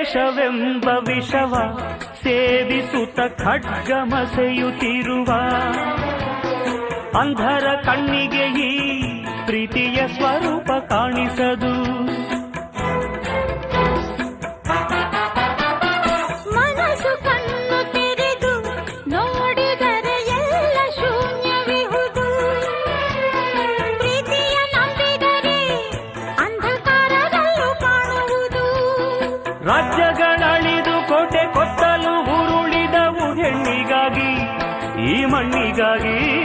ದ್ವೇಷವೆಂಬ ವಿಷವ ಸೇವಿಸುತ್ತ ಖಡ್ಗಮಸೆಯುತ್ತಿರುವ ಅಂಧರ ಕಣ್ಣಿಗೆ ಈ ಪ್ರೀತಿಯ ಸ್ವರೂಪ ಕಾಣಿಸದು. ಮನಸ್ಸು ಕಣ್ಣು ತೆರೆದು ನೋಡಿದರೆ ಎಲ್ಲ ಶೂನ್ಯವಿಹುದು. ಪ್ರೀತಿಯ ನಂಬಿದರೆ ಅಂಧಕಾರದಲ್ಲೂ ಕಾಣುವುದು. ರಾಜ್ಯಗಳಳಿದು ಕೋಟೆ ಕೊತ್ತಲು ಉರುಳಿದವು ಹೆಣ್ಣಿಗಾಗಿ, ಈ ಮಣ್ಣಿಗಾಗಿ.